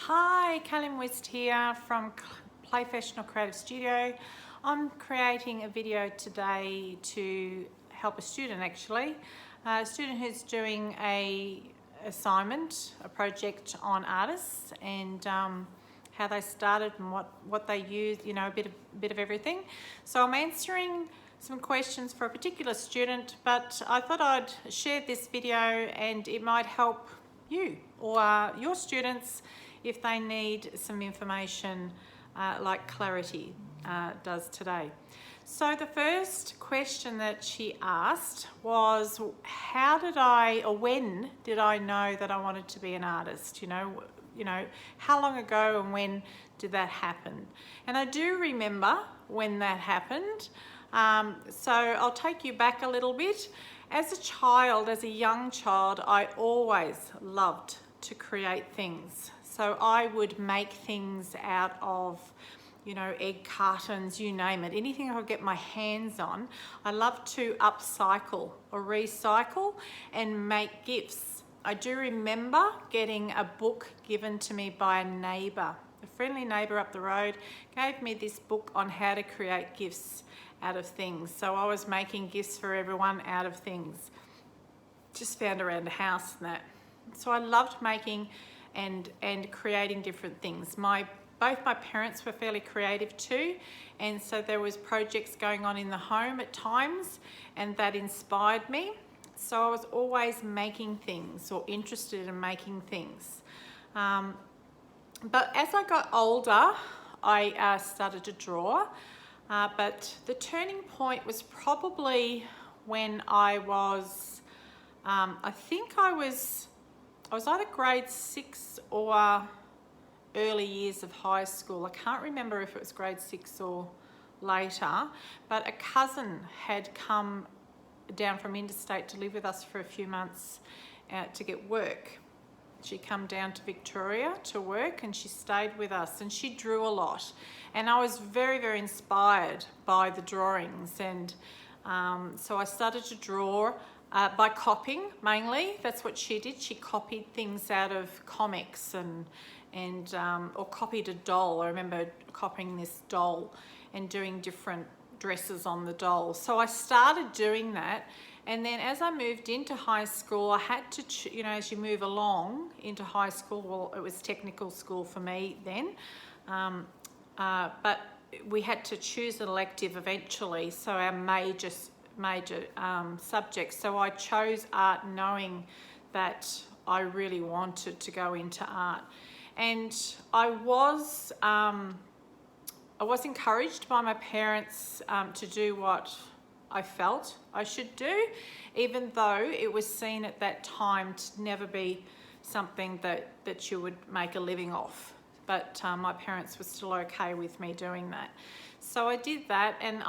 Hi, Callum West here from Professional Creative Studio. I'm creating a video today to help a student a student who's doing a assignment, a project on artists and how they started and what they used, a bit of everything. So I'm answering some questions for a particular student, but I thought I'd share this video and it might help you or your students if they need some information like Clarity does today. So the first question that she asked was, when did I know that I wanted to be an artist? How long ago and when did that happen? And I do remember when that happened. So I'll take you back a little bit. As a young child, I always loved to create things. So I would make things out of, egg cartons, you name it, anything I could get my hands on. I love to upcycle or recycle and make gifts. I do remember getting a book given to me by a neighbour. A friendly neighbour up the road gave me this book on how to create gifts out of things. So I was making gifts for everyone out of things just found around the house and that. So I loved making and creating different things. Both my parents were fairly creative too, and so there was projects going on in the home at times, and that inspired me. So I was always making things or interested in making things. But as I got older, I started to draw. But the turning point was probably when I was, I was either grade 6 or early years of high school. I can't remember if it was grade 6 or later, but a cousin had come down from interstate to live with us for a few months to get work. She come down to Victoria to work and she stayed with us, and she drew a lot. And I was very, very inspired by the drawings, and so I started to draw by copying mainly. That's what she did. She copied things out of comics or copied a doll. I remember copying this doll and doing different dresses on the doll. So I started doing that. And then as I moved into high school, I had to, as you move along into high school, well, it was technical school for me then, but we had to choose an elective eventually, so our major subjects. So I chose art knowing that I really wanted to go into art. And I was encouraged by my parents to do what I felt I should do, even though it was seen at that time to never be something that you would make a living off. But my parents were still okay with me doing that. So I did that, and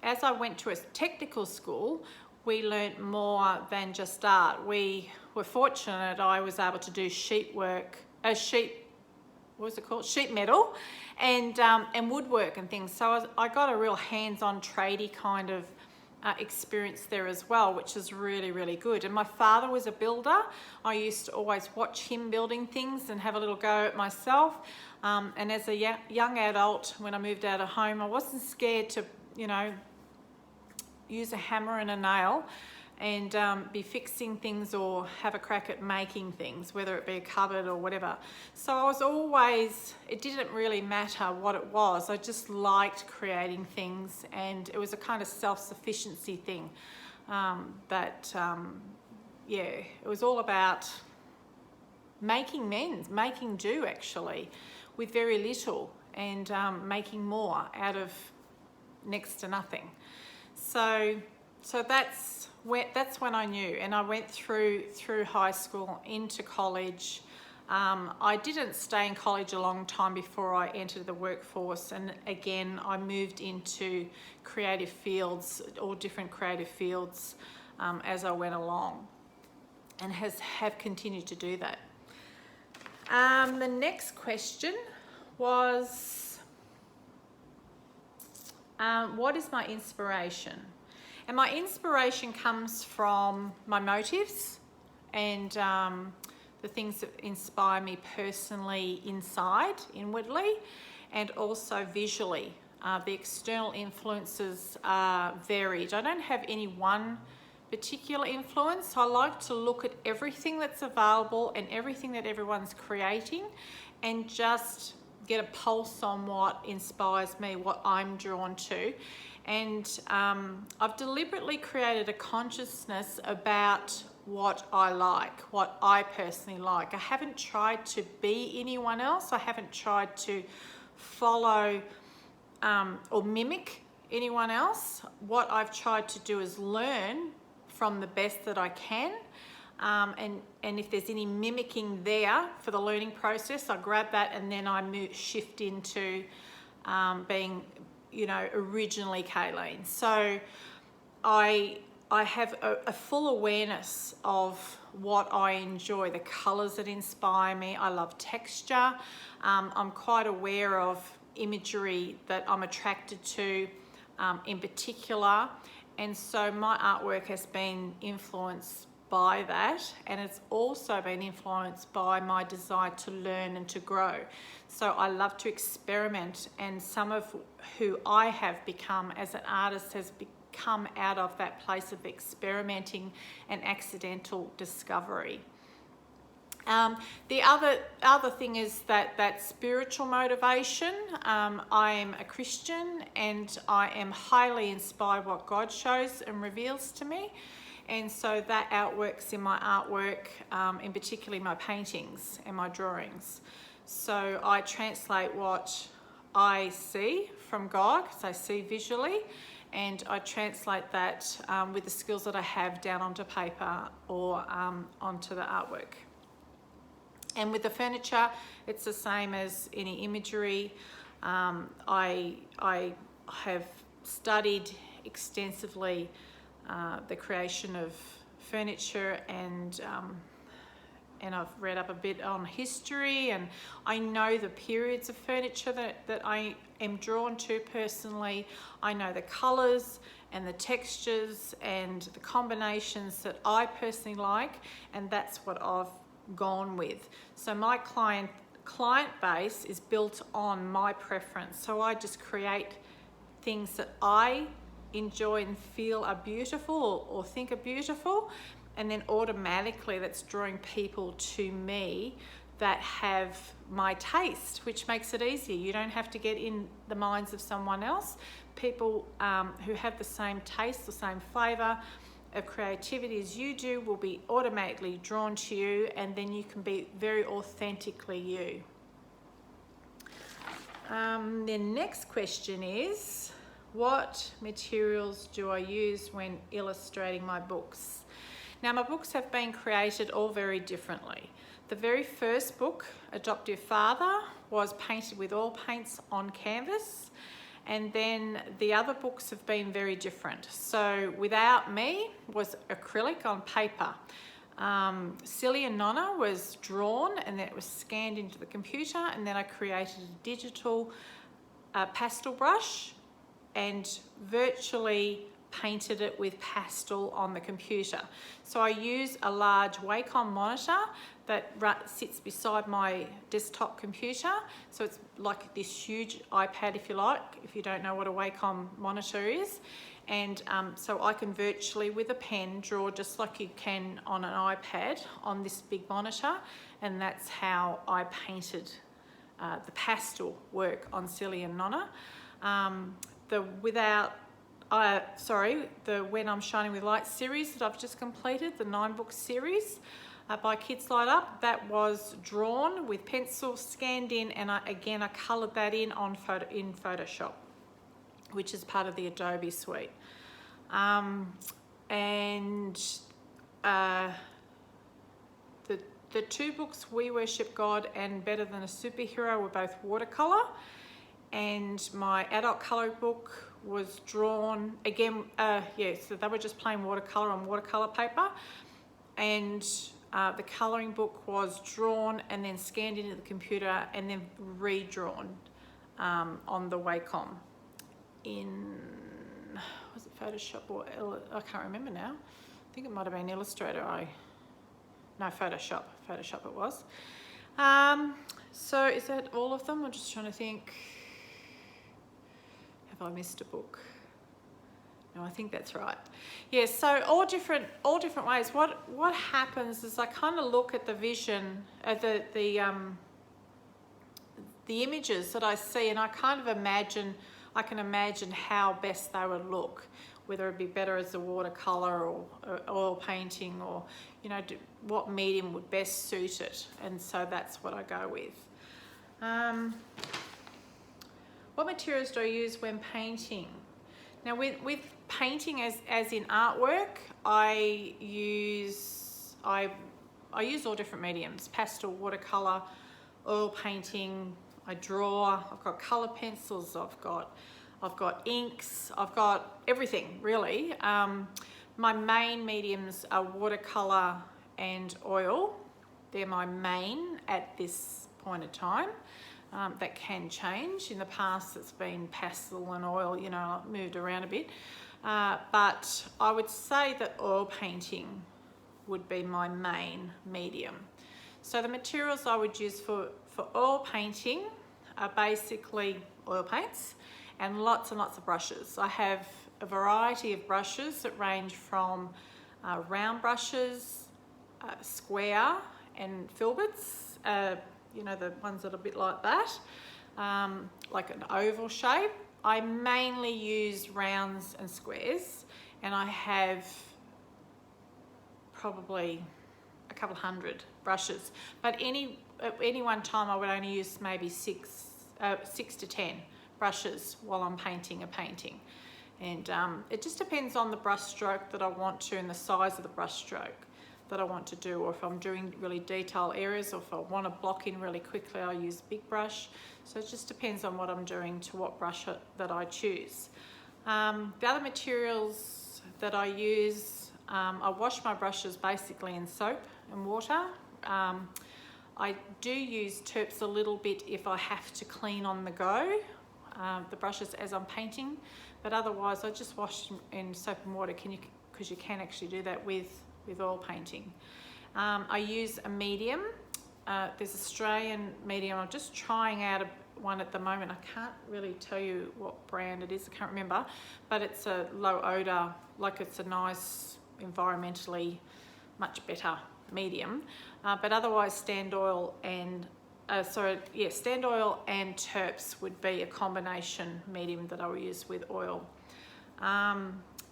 as I went to a technical school, we learnt more than just art. We were fortunate I was able to do sheet metal and woodwork and things. So I got a real hands-on tradie kind of experience there as well, which is really, really good. And my father was a builder. I used to always watch him building things and have a little go at myself. And as a young adult, when I moved out of home, I wasn't scared to, use a hammer and a nail and be fixing things or have a crack at making things, whether it be a cupboard or whatever. So I was always, it didn't really matter what it was. I just liked creating things, and it was a kind of self-sufficiency thing it was all about making do actually with very little, and making more out of next to nothing. So that's when I knew, and I went through high school into college. I didn't stay in college a long time before I entered the workforce, and again I moved into creative fields, all different creative fields as I went along, and have continued to do that. The next question was, what is my inspiration? And my inspiration comes from my motives and the things that inspire me personally inwardly, and also visually. The external influences are varied. I don't have any one particular influence. I like to look at everything that's available and everything that everyone's creating, and just get a pulse on what inspires me, what I'm drawn to. And I've deliberately created a consciousness about what I like, what I personally like. I haven't tried to be anyone else. I haven't tried to follow or mimic anyone else. What I've tried to do is learn from the best that I can. And if there's any mimicking there for the learning process, I grab that and then I shift into being, originally Kayleen. So I have a full awareness of what I enjoy, the colours that inspire me. I love texture. I'm quite aware of imagery that I'm attracted to in particular. And so my artwork has been influenced by that, and it's also been influenced by my desire to learn and to grow. So I love to experiment, and some of who I have become as an artist has come out of that place of experimenting and accidental discovery. The other thing is that spiritual motivation. I am a Christian, and I am highly inspired by what God shows and reveals to me. And so that outworks in my artwork, in particularly my paintings and my drawings. So I translate what I see from God, because I see visually, and I translate that with the skills that I have down onto paper or onto the artwork. And with the furniture, it's the same as any imagery. I have studied extensively the creation of furniture, and I've read up a bit on history, and I know the periods of furniture that I am drawn to personally. I know the colours and the textures and the combinations that I personally like, and that's what I've gone with. So my client base is built on my preference. So I just create things that I enjoy and feel are beautiful or think are beautiful, and then automatically that's drawing people to me that have my taste, which makes it easier. You don't have to get in the minds of someone else. People who have the same taste, the same flavour of creativity as you do will be automatically drawn to you, and then you can be very authentically you. The next question is, what materials do I use when illustrating my books? Now, my books have been created all very differently. The very first book, Adopt Your Father, was painted with oil paints on canvas, and then the other books have been very different. So Without Me was acrylic on paper. Silly and Nonna was drawn, and then it was scanned into the computer, and then I created a digital pastel brush and virtually painted it with pastel on the computer. So I use a large Wacom monitor that sits beside my desktop computer. So it's like this huge iPad, if you like, if you don't know what a Wacom monitor is. And so I can virtually, with a pen, draw just like you can on an iPad on this big monitor. And that's how I painted the pastel work on Silly and Nonna. The When I'm Shining with Light series that I've just completed, the 9-book series by Kids Light Up, that was drawn with pencil, scanned in, and I coloured that in in Photoshop, which is part of the Adobe suite. The 2 books, We Worship God and Better Than a Superhero, were both watercolour, and my adult colour book was drawn again. So they were just plain watercolour on watercolour paper, and the colouring book was drawn and then scanned into the computer and then redrawn on the Wacom in, was it Photoshop or I can't remember now. I think it might have been Illustrator I No, Photoshop it was. So is that all of them? I'm just trying to think. Have I missed a book? No, I think that's right. Yes, so all different ways. What happens is I kind of look at the vision, the images that I see, and I kind of I can imagine how best they would look, whether it'd be better as a watercolor or oil painting, or what medium would best suit it, and so that's what I go with. What materials do I use when painting? Now with painting as in artwork, I use all different mediums: pastel, watercolor, oil painting. I draw. I've got color pencils. I've got inks. I've got everything really. My main mediums are watercolor and oil. They're my main at this point in time. That can change. In the past, it's been pastel and oil. I've moved around a bit. But I would say that oil painting would be my main medium. So the materials I would use for oil painting are basically oil paints and lots of brushes. I have a variety of brushes that range from round brushes, square and filberts, the ones that are a bit like that, like an oval shape. I mainly use rounds and squares, and I have probably a couple hundred brushes, but at any one time I would only use maybe six to 10 brushes while I'm painting a painting. And it just depends on the brush stroke that I want to and the size of the brush stroke that I want to do, or if I'm doing really detailed areas, or if I want to block in really quickly, I'll use a big brush. So it just depends on what I'm doing to what brush that I choose. The other materials that I use, I wash my brushes basically in soap and water. I do use terps a little bit if I have to clean on the go, the brushes as I'm painting, but otherwise I just wash them in soap and water, because you can actually do that with oil painting. I use a medium. There's Australian medium. I'm just trying out one at the moment. I can't really tell you what brand it is. I can't remember, but it's a low odor, like it's a nice, environmentally much better medium. But otherwise, Stand Oil and terps would be a combination medium that I will use with oil.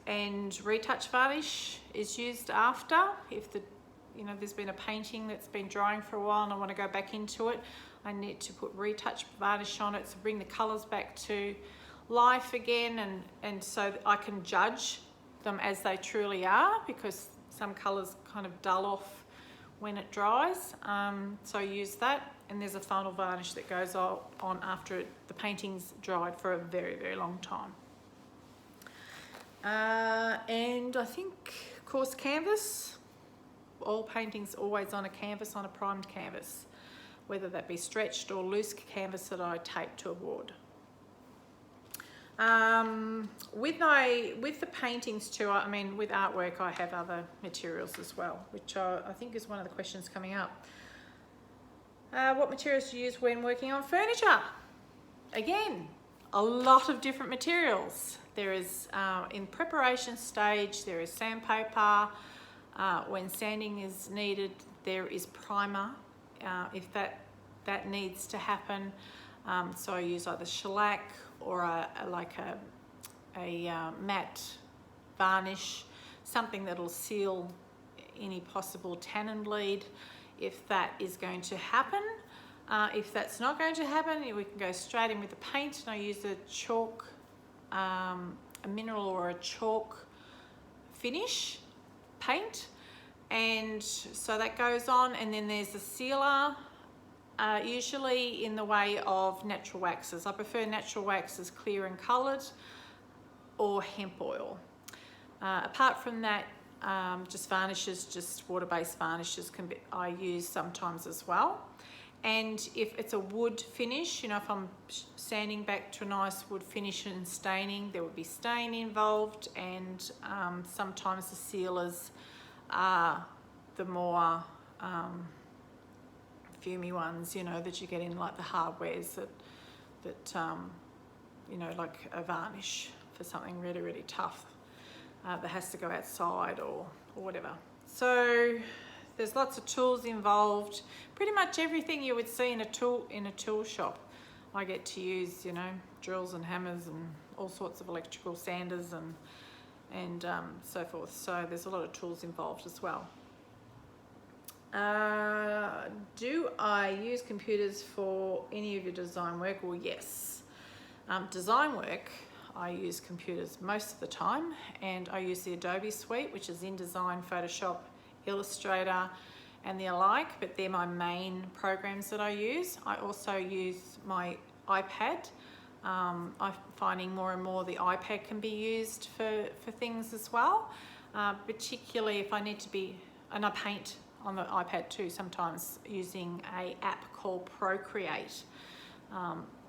And retouch varnish is used after, if there's been a painting that's been drying for a while and I want to go back into it, I need to put retouch varnish on it to bring the colours back to life again, and so I can judge them as they truly are, because some colours kind of dull off when it dries. So I use that, and there's a final varnish that goes on after the painting's dried for a very, very long time. And I think coarse canvas. All painting's always on a canvas, on a primed canvas, whether that be stretched or loose canvas that I tape to a board. With the paintings too, with artwork I have other materials as well, which I think is one of the questions coming up. What materials do you use when working on furniture? Again, a lot of different materials. There is, in preparation stage, there is sandpaper. When sanding is needed, there is primer, if that needs to happen. So I use either shellac or a matte varnish, something that'll seal any possible tannin bleed if that is going to happen. If that's not going to happen, we can go straight in with the paint, and I use a chalk, a mineral or a chalk finish paint, and so that goes on. And then there's a sealer, usually in the way of natural waxes. I prefer natural waxes, clear and coloured, or hemp oil. Apart from that, just varnishes, just water-based varnishes I use sometimes as well. And if it's a wood finish, if I'm sanding back to a nice wood finish and staining, there would be stain involved, and sometimes the sealers are the more fumey ones, you know, that you get in like the hardwares that you know, like a varnish for something really, really tough that has to go outside or whatever. So there's lots of tools involved. Pretty much everything you would see in a tool shop. I get to use, you know, drills and hammers and all sorts of electrical sanders and so forth. So there's a lot of tools involved as well. Do I use computers for any of your design work? Well, yes. Design work, I use computers most of the time, and I use the Adobe suite, which is InDesign, Photoshop, Illustrator, and the alike, but they're my main programs that I use. I also use my iPad. I'm finding more and more the iPad can be used for things as well, particularly if I need to be, and I paint on the iPad too sometimes using an app called Procreate,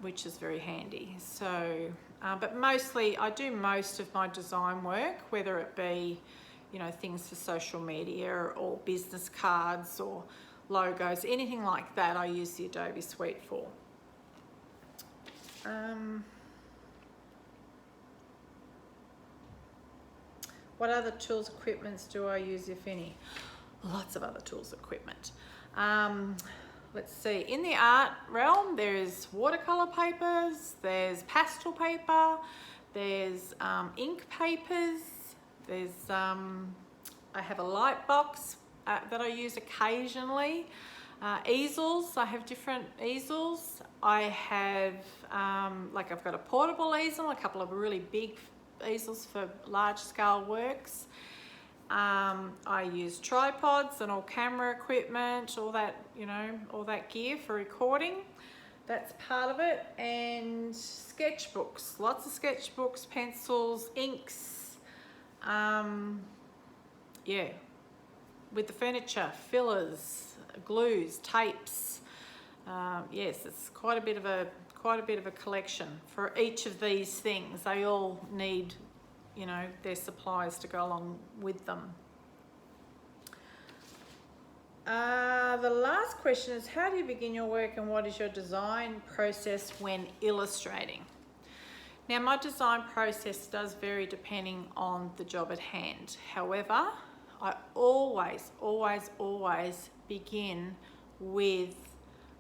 which is very handy. So, but mostly I do most of my design work, whether it be, you know, things for social media or business cards or logos, anything like that, I use the Adobe suite for. What other tools, equipments do I use, if any? Lots of other tools, equipment. Let's see, in the art realm, there's watercolor papers, there's pastel paper, there's ink papers, there's, I have a light box that I use occasionally. Easels, I have different easels. I have, like I've got a portable easel, a couple of really big easels for large scale works. I use tripods and all camera equipment, all that, you know, all that gear for recording. That's part of it. And sketchbooks, lots of sketchbooks, pencils, inks. Yeah, with the furniture, fillers, glues, tapes. Yes, it's quite a bit of a collection for each of these things. They all need, you know, their supplies to go along with them. The last question is, how do you begin your work and what is your design process when illustrating? Now, my design process does vary depending on the job at hand. However, I always begin with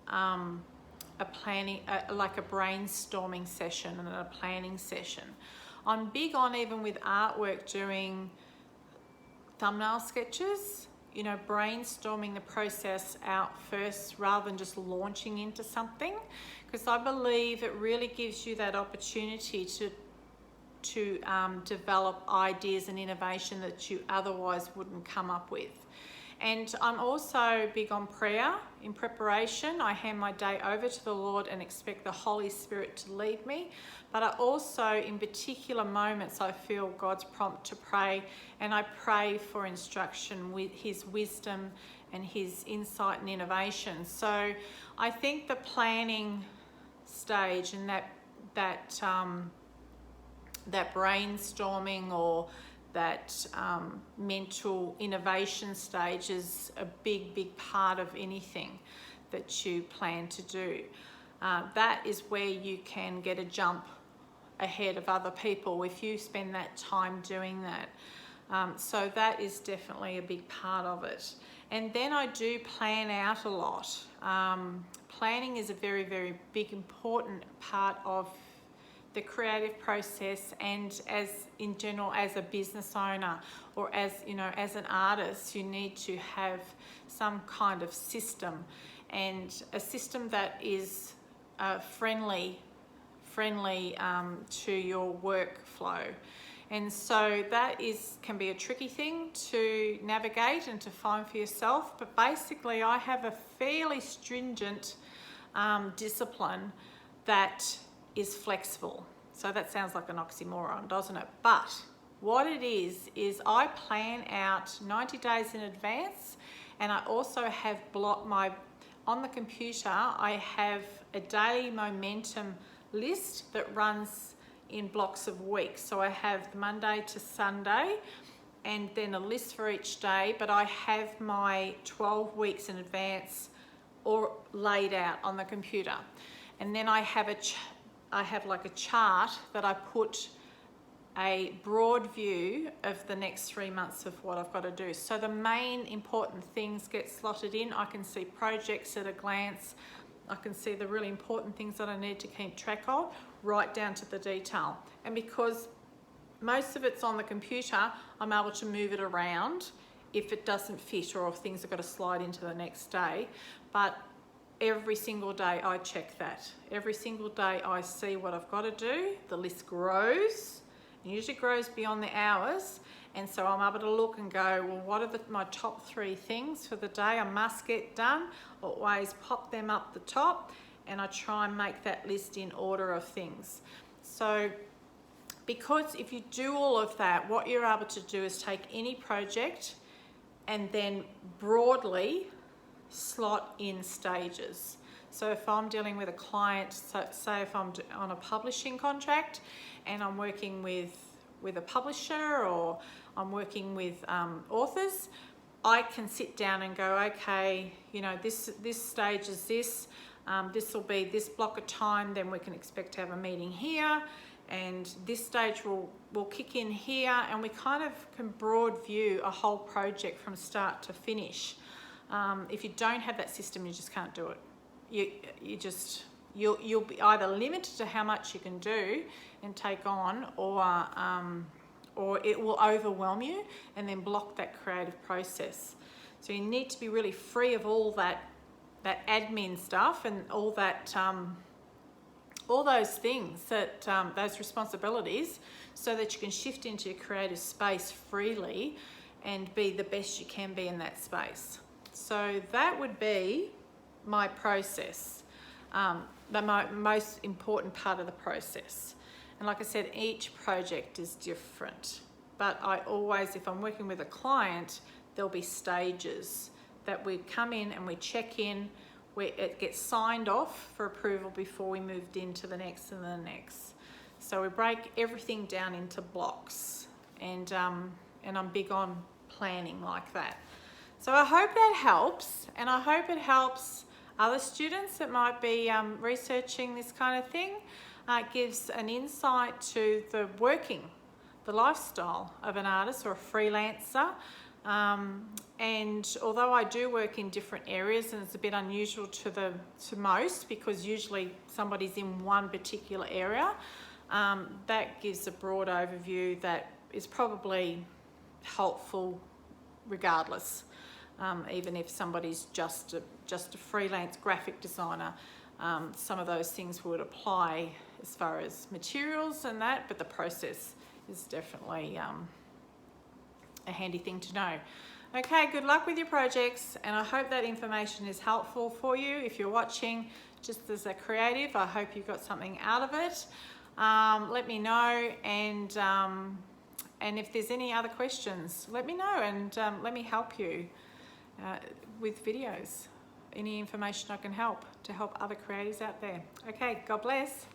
a planning, like a brainstorming session and a planning session. I'm big on, even with artwork, doing thumbnail sketches, you know, brainstorming the process out first rather than just launching into something, because I believe it really gives you that opportunity to develop ideas and innovation that you otherwise wouldn't come up with. And I'm also big on prayer. In preparation, I hand my day over to the Lord and expect the Holy Spirit to lead me. But I also, in particular moments, I feel God's prompt to pray, and I pray for instruction with His wisdom and His insight and innovation. So I think the planning stage and that brainstorming or that mental innovation stage is a big part of anything that you plan to do. That is where you can get a jump ahead of other people if you spend that time doing that. So that is definitely a big part of it. And then I do plan out a lot. Planning is a very big, important part of the creative process, and as in general, as a business owner or as, you know, as an artist, you need to have some kind of system, and a system that is friendly to your workflow. And so that can be a tricky thing to navigate and to find for yourself, but basically I have a fairly stringent discipline that is flexible. So that sounds like an oxymoron, doesn't it? But what it is I plan out 90 days in advance, and I also have on the computer, I have a daily momentum list that runs in blocks of weeks. So I have Monday to Sunday, and then a list for each day, but I have my 12 weeks in advance or laid out on the computer. And then I have like a chart that I put a broad view of the next 3 months of what I've got to do. So the main important things get slotted in. I can see projects at a glance. I can see the really important things that I need to keep track of, right down to the detail. And because most of it's on the computer, I'm able to move it around if it doesn't fit or if things have got to slide into the next day. But every single day I check that. Every single day I see what I've got to do. The list grows. It usually grows beyond the hours. And so I'm able to look and go, well, what are my top 3 things for the day I must get done? Always pop them up the top, and I try and make that list in order of things. So because if you do all of that, what you're able to do is take any project and then broadly slot in stages. So if I'm dealing with a client, so say if I'm on a publishing contract and I'm working with a publisher, or I'm working with authors, I can sit down and go, okay, you know, this stage is this will be this block of time, then we can expect to have a meeting here, and this stage will kick in here, and we kind of can broad view a whole project from start to finish. If you don't have that system, you just can't do it. You'll be either limited to how much you can do and take on, or it will overwhelm you and then block that creative process. So you need to be really free of all that admin stuff and all that all those things, those responsibilities, so that you can shift into your creative space freely and be the best you can be in that space. So that would be my process, the most important part of the process. And like I said, each project is different, but I always, if I'm working with a client, there'll be stages that we come in and we check in, where it gets signed off for approval before we moved into the next and the next. So we break everything down into blocks, and I'm big on planning like that. So I hope that helps, and I hope it helps other students that might be researching this kind of thing. It gives an insight to the lifestyle of an artist or a freelancer. And although I do work in different areas, and it's a bit unusual to most, because usually somebody's in one particular area, that gives a broad overview that is probably helpful regardless. Even if somebody's just a freelance graphic designer, some of those things would apply as far as materials and that, but the process is definitely a handy thing to know. Okay, good luck with your projects, and I hope that information is helpful for you. If you're watching just as a creative, I hope you got something out of it. Let me know, and if there's any other questions, let me know, and let me help you with videos. Any information I can help to help other creatives out there. Okay, God bless.